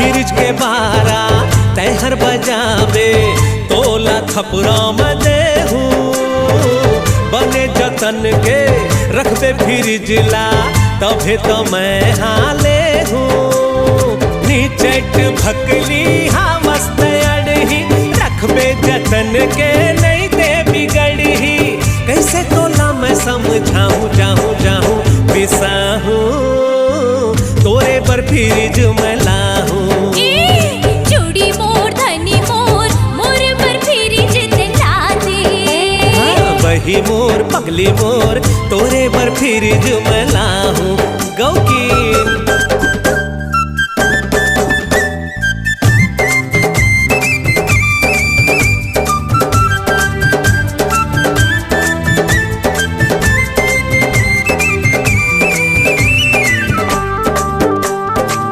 fridge के बारा तैहर बजावे तोला थपरा में देहू बने जतन के रखबे फिरिज ला तभे तो मैं हाले हूँ नीचट भकली हाँ मस्त अड़ही रखबे जतन के नहीं दे बिगड़ी कैसे तोला मैं समझाऊं जाऊं जाऊं पिसाहूं तोरे पर फिरिज मैं लाहूं चूड़ी मोर धनी मोर मोर पर फिरिज दिला दे वही मोर पगली मोर तोरे पर फिरिज मैं लाहूं गौ की